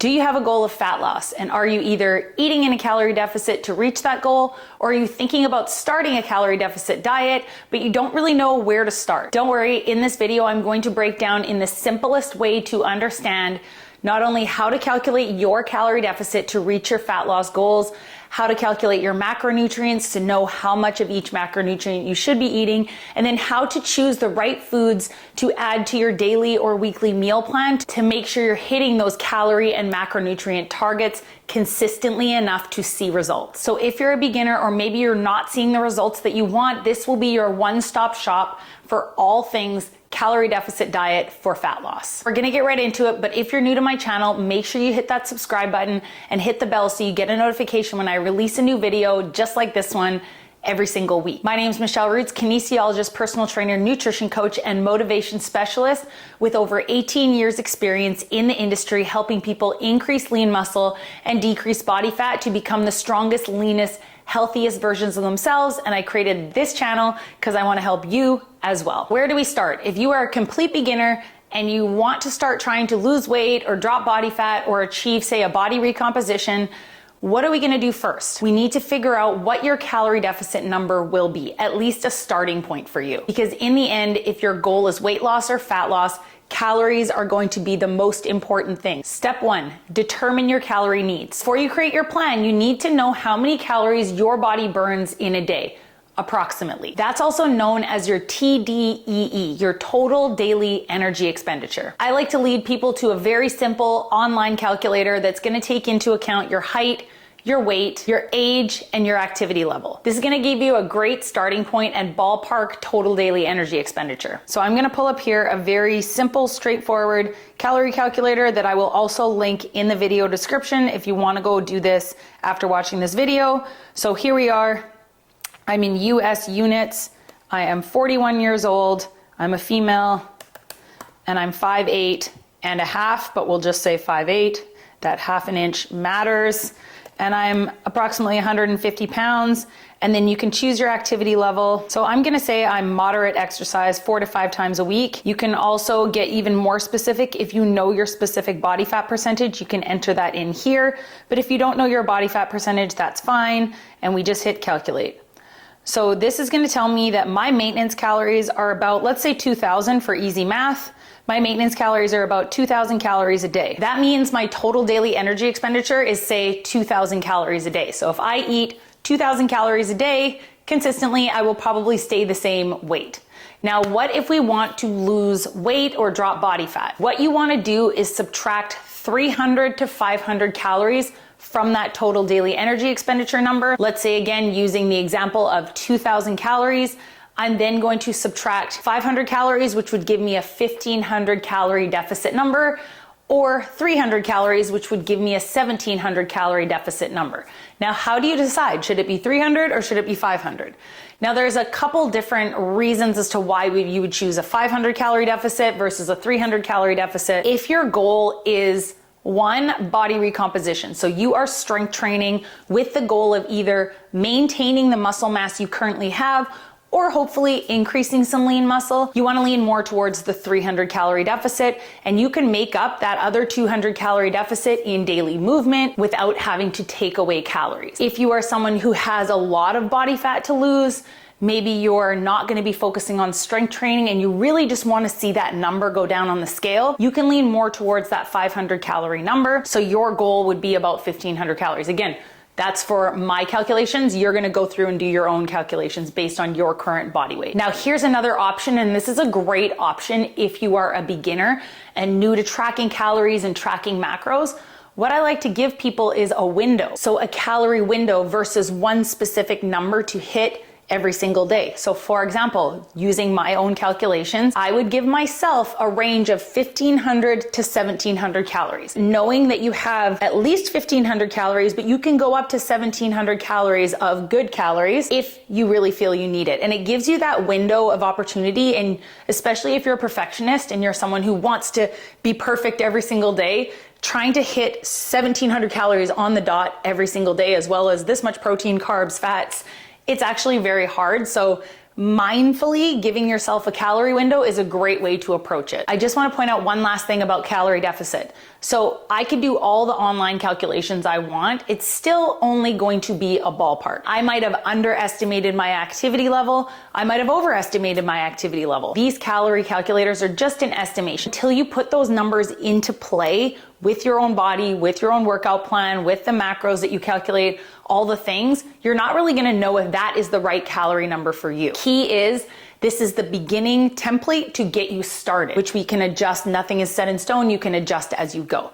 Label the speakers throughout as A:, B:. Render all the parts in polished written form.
A: Do you have a goal of fat loss? And are you either eating in a calorie deficit to reach that goal, or are you thinking about starting a calorie deficit diet, but you don't really know where to start? Don't worry, in this video, I'm going to break down in the simplest way to understand not only how to calculate your calorie deficit to reach your fat loss goals, how to calculate your macronutrients to know how much of each macronutrient you should be eating, and then how to choose the right foods to add to your daily or weekly meal plan to make sure you're hitting those calorie and macronutrient targets consistently enough to see results. So if you're a beginner or maybe you're not seeing the results that you want, this will be your one-stop shop for all things calorie deficit diet for fat loss. We're gonna get right into it, but if you're new to my channel, make sure you hit that subscribe button and hit the bell so you get a notification when I release a new video just like this one every single week. My name is Michelle Roots, kinesiologist, personal trainer, nutrition coach, and motivation specialist with over 18 years experience in the industry helping people increase lean muscle and decrease body fat to become the strongest, leanest, healthiest versions of themselves. And I created this channel because I want to help you as well. Where do we start? If you are a complete beginner and you want to start trying to lose weight or drop body fat or achieve, say, a body recomposition, what are we going to do first? We need to figure out what your calorie deficit number will be, at least a starting point for you. Because in the end, if your goal is weight loss or fat loss, calories are going to be the most important thing. Step one, determine your calorie needs. Before you create your plan, you need to know how many calories your body burns in a day, approximately. That's also known as your TDEE, your total daily energy expenditure. I like to lead people to a very simple online calculator that's going to take into account your height, your weight, your age, and your activity level. This is gonna give you a great starting point and ballpark total daily energy expenditure. So I'm gonna pull up here a very simple, straightforward calorie calculator that I will also link in the video description if you wanna go do this after watching this video. So here we are. I'm in US units. I am 41 years old. I'm a female and I'm 5'8.5", but we'll just say 5'8". That half an inch matters. And I'm approximately 150 pounds, and then you can choose your activity level. So I'm gonna say I'm moderate exercise 4 to 5 times a week. You can also get even more specific. If you know your specific body fat percentage, you can enter that in here. But if you don't know your body fat percentage, that's fine. And we just hit calculate. So this is gonna tell me that my maintenance calories are about, let's say 2,000 for easy math. My maintenance calories are about 2,000 calories a day. That means my total daily energy expenditure is, say, 2,000 calories a day. So if I eat 2,000 calories a day consistently, I will probably stay the same weight. Now, what if we want to lose weight or drop body fat? What you want to do is subtract 300 to 500 calories from that total daily energy expenditure number. Let's say, again, using the example of 2,000 calories, I'm then going to subtract 500 calories, which would give me a 1,500 calorie deficit number, or 300 calories, which would give me a 1,700 calorie deficit number. Now, how do you decide? Should it be 300 or should it be 500? Now, there's a couple different reasons as to why you would choose a 500 calorie deficit versus a 300 calorie deficit. If your goal is one, body recomposition. So you are strength training with the goal of either maintaining the muscle mass you currently have or hopefully increasing some lean muscle, you wanna lean more towards the 300 calorie deficit, and you can make up that other 200 calorie deficit in daily movement without having to take away calories. If you are someone who has a lot of body fat to lose, maybe you're not gonna be focusing on strength training and you really just wanna see that number go down on the scale, you can lean more towards that 500 calorie number. So your goal would be about 1,500 calories. Again, that's for my calculations. You're gonna go through and do your own calculations based on your current body weight. Now, here's another option, and this is a great option if you are a beginner and new to tracking calories and tracking macros. What I like to give people is a window. So a calorie window versus one specific number to hit every single day. So for example, using my own calculations, I would give myself a range of 1,500 to 1,700 calories, knowing that you have at least 1,500 calories, but you can go up to 1,700 calories of good calories if you really feel you need it. And it gives you that window of opportunity, and especially if you're a perfectionist and you're someone who wants to be perfect every single day, trying to hit 1,700 calories on the dot every single day, as well as this much protein, carbs, fats, it's actually very hard. So mindfully giving yourself a calorie window is a great way to approach it. I just want to point out one last thing about calorie deficit. So I could do all the online calculations I want. It's still only going to be a ballpark. I might have underestimated my activity level. I might have overestimated my activity level. These calorie calculators are just an estimation. Until you put those numbers into play with your own body, with your own workout plan, with the macros that you calculate, all the things, you're not really gonna know if that is the right calorie number for you. Key is, this is the beginning template to get you started, which we can adjust. Nothing is set in stone. You can adjust as you go.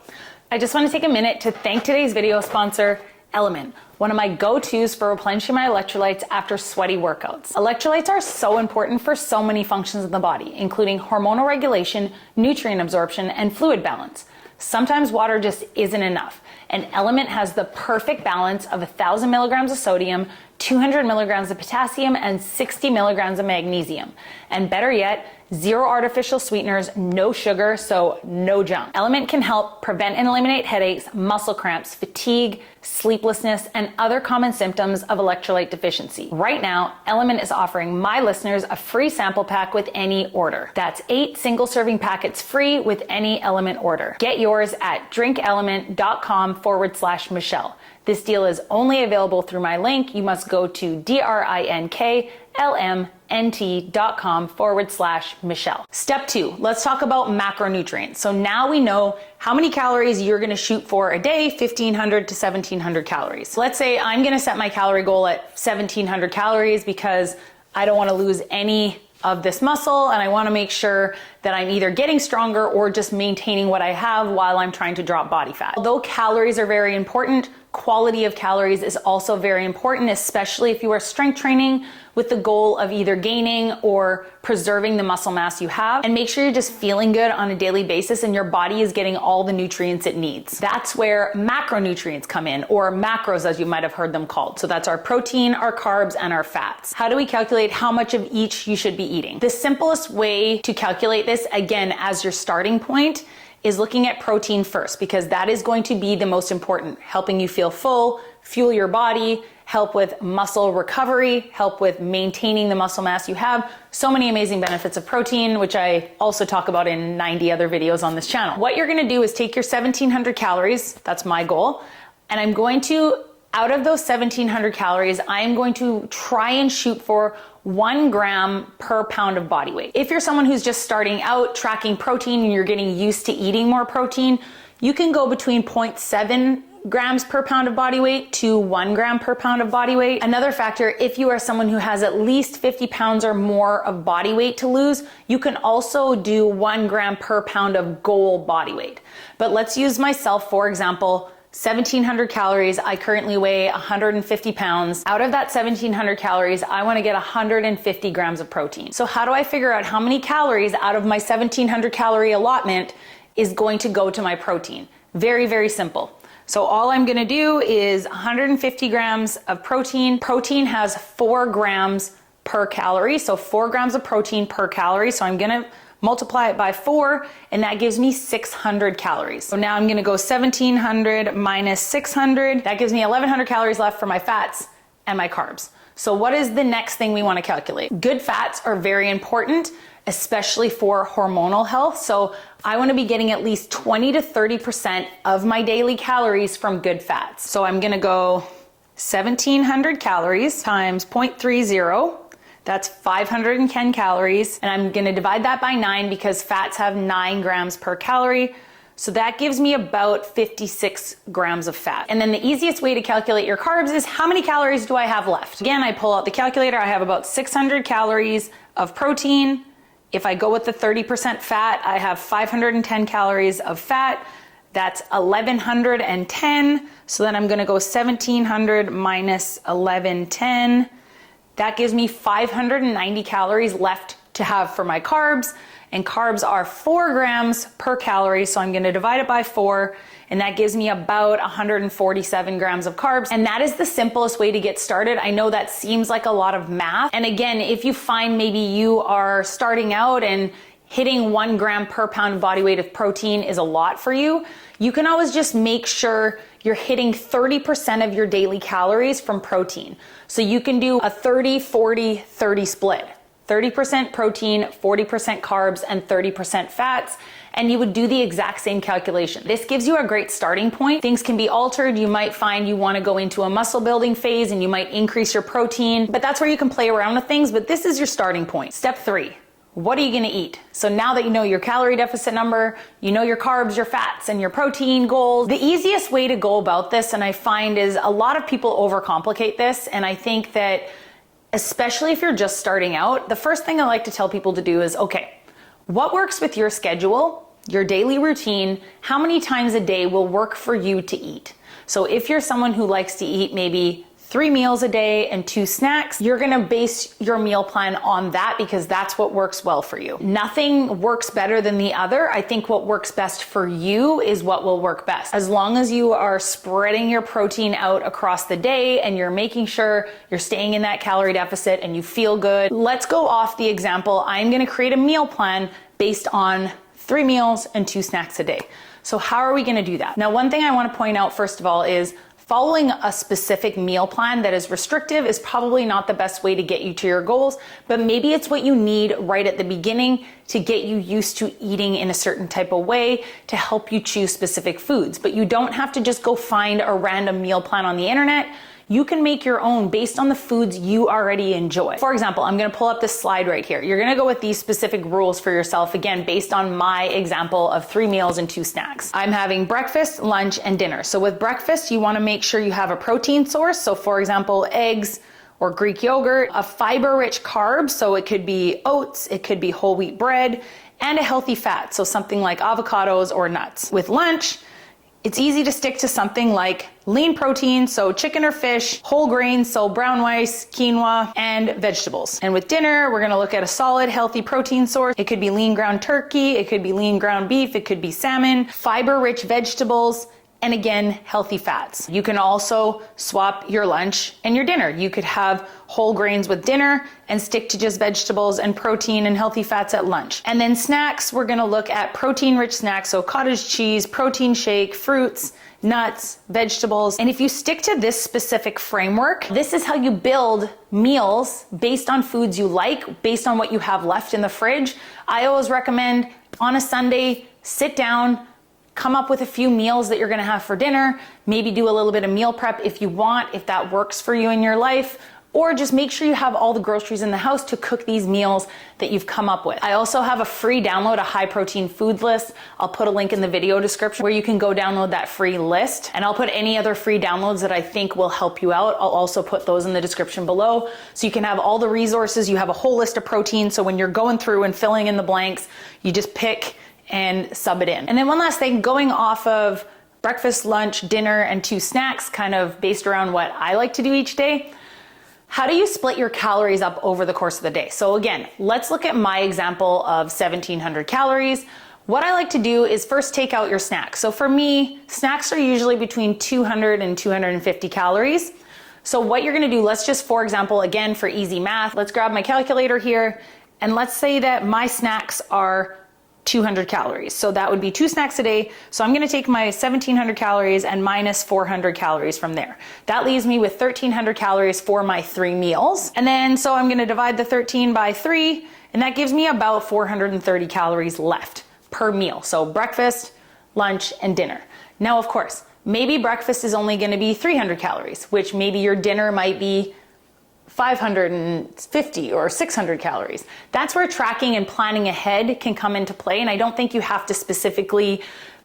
A: I just want to take a minute to thank today's video sponsor, Element, one of my go-tos for replenishing my electrolytes after sweaty workouts. Electrolytes are so important for so many functions of the body, including hormonal regulation, nutrient absorption, and fluid balance. Sometimes water just isn't enough, and Element has the perfect balance of 1,000 milligrams of sodium, 200 milligrams of potassium, and 60 milligrams of magnesium. And better yet, 0 artificial sweeteners, no sugar, so no junk. Element can help prevent and eliminate headaches, muscle cramps, fatigue, sleeplessness, and other common symptoms of electrolyte deficiency. Right now, Element is offering my listeners a free sample pack with any order. That's 8 single serving packets free with any Element order. Get yours at drinkelement.com/Michelle. This deal is only available through my link. You must go to drinklmnt.com/Michelle. Step 2, let's talk about macronutrients. So now we know how many calories you're gonna shoot for a day, 1,500 to 1,700 calories. Let's say I'm gonna set my calorie goal at 1,700 calories because I don't wanna lose any of this muscle, and I want to make sure that I'm either getting stronger or just maintaining what I have while I'm trying to drop body fat. Although calories are very important, quality of calories is also very important, especially if you are strength training with the goal of either gaining or preserving the muscle mass you have. And make sure you're just feeling good on a daily basis and your body is getting all the nutrients it needs. That's where macronutrients come in, or macros as you might have heard them called. So that's our protein, our carbs, and our fats. How do we calculate how much of each you should be eating? The simplest way to calculate this, again, as your starting point, is looking at protein first, because that is going to be the most important, helping you feel full, fuel your body, help with muscle recovery, help with maintaining the muscle mass you have. So many amazing benefits of protein, which I also talk about in 90 other videos on this channel. What you're gonna do is take your 1,700 calories, that's my goal, and I'm going to, out of those 1,700 calories, I am going to try and shoot for 1 gram per pound of body weight. If you're someone who's just starting out tracking protein and you're getting used to eating more protein, you can go between 0.7 grams per pound of body weight to 1 gram per pound of body weight. Another factor, if you are someone who has at least 50 pounds or more of body weight to lose, you can also do 1 gram per pound of goal body weight. But let's use myself, for example, 1,700 calories. I currently weigh 150 pounds. Out of that 1,700 calories, I want to get 150 grams of protein. So how do I figure out how many calories out of my 1,700 calorie allotment is going to go to my protein? Very, very simple. So all I'm going to do is 150 grams of protein. Protein has 4 grams per calorie. So 4 grams of protein per calorie. So I'm going to multiply it by 4, and that gives me 600 calories. So now I'm gonna go 1,700 minus 600. That gives me 1,100 calories left for my fats and my carbs. So what is the next thing we wanna calculate? Good fats are very important, especially for hormonal health. So I wanna be getting at least 20 to 30% of my daily calories from good fats. So I'm gonna go 1,700 calories times 0.30. That's 510 calories, and I'm gonna divide that by 9 because fats have 9 grams per calorie. So that gives me about 56 grams of fat. And then the easiest way to calculate your carbs is how many calories do I have left? Again, I pull out the calculator, I have about 600 calories of protein. If I go with the 30% fat, I have 510 calories of fat. That's 1,110. So then I'm gonna go 1,700 minus 1,110. That gives me 590 calories left to have for my carbs, and carbs are 4 grams per calorie, so I'm gonna divide it by 4, and that gives me about 147 grams of carbs, and that is the simplest way to get started. I know that seems like a lot of math, and again, if you find maybe you are starting out and hitting 1 gram per pound of body weight of protein is a lot for you, you can always just make sure you're hitting 30% of your daily calories from protein. So you can do a 30-40-30 split. 30% protein, 40% carbs, and 30% fats, and you would do the exact same calculation. This gives you a great starting point. Things can be altered. You might find you want to go into a muscle building phase and you might increase your protein, but that's where you can play around with things, but this is your starting point. Step 3. What are you gonna eat? So now that you know your calorie deficit number, you know your carbs, your fats, and your protein goals, the easiest way to go about this, and I find, is a lot of people overcomplicate this, and I think that especially if you're just starting out, the first thing I like to tell people to do is, okay, what works with your schedule, your daily routine, how many times a day will work for you to eat? So if you're someone who likes to eat maybe 3 meals a day and 2 snacks, you're gonna base your meal plan on that because that's what works well for you. Nothing works better than the other. I think what works best for you is what will work best. As long as you are spreading your protein out across the day and you're making sure you're staying in that calorie deficit and you feel good. Let's go off the example. I'm gonna create a meal plan based on 3 meals and 2 snacks a day. So how are we gonna do that? Now, one thing I wanna point out first of all is following a specific meal plan that is restrictive is probably not the best way to get you to your goals, but maybe it's what you need right at the beginning to get you used to eating in a certain type of way to help you choose specific foods. But you don't have to just go find a random meal plan on the internet. You can make your own based on the foods you already enjoy. For example, I'm gonna pull up this slide right here. You're gonna go with these specific rules for yourself, again, based on my example of 3 meals and 2 snacks. I'm having breakfast, lunch, and dinner. So with breakfast, you wanna make sure you have a protein source. So for example, eggs or Greek yogurt, a fiber-rich carb. So it could be oats, it could be whole wheat bread, and a healthy fat. So something like avocados or nuts. With lunch, it's easy to stick to something like lean protein, so chicken or fish, whole grains, so brown rice, quinoa, and vegetables. And with dinner, we're gonna look at a solid, healthy protein source. It could be lean ground turkey, it could be lean ground beef, it could be salmon, fiber-rich vegetables, and again, healthy fats. You can also swap your lunch and your dinner. You could have whole grains with dinner and stick to just vegetables and protein and healthy fats at lunch. And then snacks, we're gonna look at protein-rich snacks, so cottage cheese, protein shake, fruits, nuts, vegetables. And if you stick to this specific framework, this is how you build meals based on foods you like, based on what you have left in the fridge. I always recommend on a Sunday, sit down, come up with a few meals that you're gonna have for dinner, maybe do a little bit of meal prep if you want, if that works for you in your life, or just make sure you have all the groceries in the house to cook these meals that you've come up with. I also have a free download, a high protein food list. I'll put a link in the video description where you can go download that free list. And I'll put any other free downloads that I think will help you out. I'll also put those in the description below. So you can have all the resources. You have a whole list of protein. So when you're going through and filling in the blanks, you just pick and sub it in. And then one last thing, going off of breakfast, lunch, dinner, and 2 snacks, kind of based around what I like to do each day. How do you split your calories up over the course of the day? So again, let's look at my example of 1,700 calories. What I like to do is first take out your snacks. So for me, snacks are usually between 200 and 250 calories. So what you're gonna do, let's just, for example, again, for easy math, let's grab my calculator here, and let's say that my snacks are 200 calories. So that would be 2 snacks a day. So I'm gonna take my 1,700 calories and minus 400 calories from there. That leaves me with 1,300 calories for my 3 meals. And then, so I'm gonna divide the 13 by 3, and that gives me about 430 calories left per meal. So breakfast, lunch, and dinner. Now, of course, maybe breakfast is only gonna be 300 calories, which maybe your dinner might be 550 or 600 calories. That's where tracking and planning ahead can come into play. And I don't think you have to specifically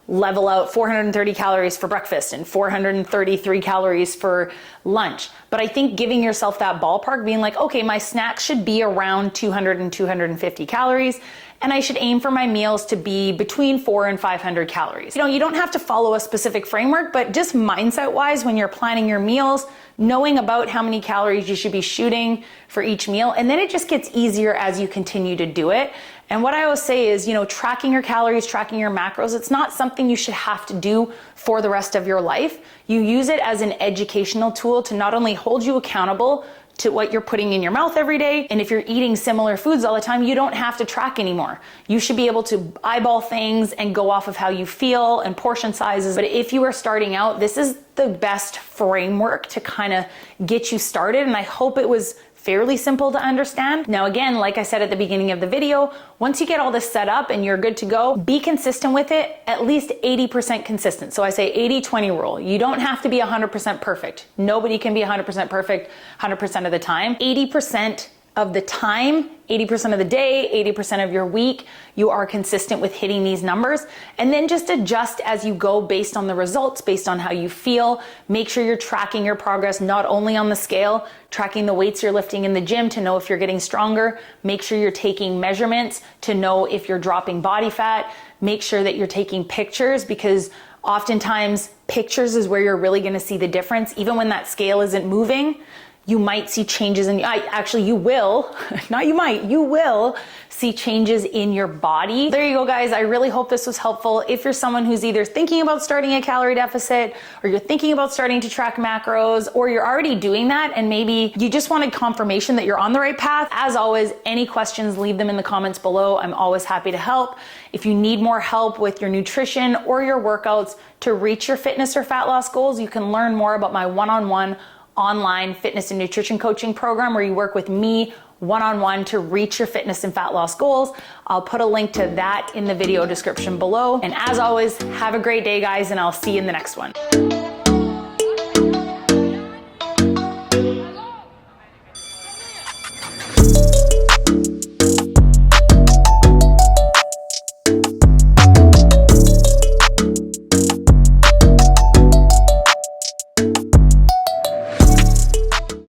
A: level out 430 calories for breakfast and 433 calories for lunch. But I think giving yourself that ballpark, being like, okay, my snacks should be around 200 and 250 calories. And I should aim for my meals to be between 400 and 500 calories. You know, you don't have to follow a specific framework, but just mindset wise, when you're planning your meals, knowing about how many calories you should be shooting for each meal. And then it just gets easier as you continue to do it. And what I always say is, you know, tracking your calories, tracking your macros, it's not something you should have to do for the rest of your life. You use it as an educational tool to not only hold you accountable to what you're putting in your mouth every day. And if you're eating similar foods all the time, you don't have to track anymore. You should be able to eyeball things and go off of how you feel and portion sizes. But if you are starting out, this is the best framework to kind of get you started. And I hope it was fairly simple to understand. Now, again, like I said at the beginning of the video, once you get all this set up and you're good to go, be consistent with it, at least 80% consistent. So I say 80-20 rule. You don't have to be 100% perfect. Nobody can be 100% perfect 100% of the time. 80% of the time, 80% of the day, 80% of your week, you are consistent with hitting these numbers. And then just adjust as you go based on the results, based on how you feel. Make sure you're tracking your progress, not only on the scale, tracking the weights you're lifting in the gym to know if you're getting stronger. Make sure you're taking measurements to know if you're dropping body fat. Make sure that you're taking pictures, because oftentimes pictures is where you're really gonna see the difference. Even when that scale isn't moving, you might see changes in, you will, not you might, you will see changes in your body. There you go, guys. I really hope this was helpful. If you're someone who's either thinking about starting a calorie deficit, or you're thinking about starting to track macros, or you're already doing that and maybe you just wanted confirmation that you're on the right path, as always, any questions, leave them in the comments below. I'm always happy to help. If you need more help with your nutrition or your workouts to reach your fitness or fat loss goals, you can learn more about my one-on-one online fitness and nutrition coaching program, where you work with me one-on-one to reach your fitness and fat loss goals. I'll put a link to that in the video description below. And as always, have a great day, guys, and I'll see you in the next one.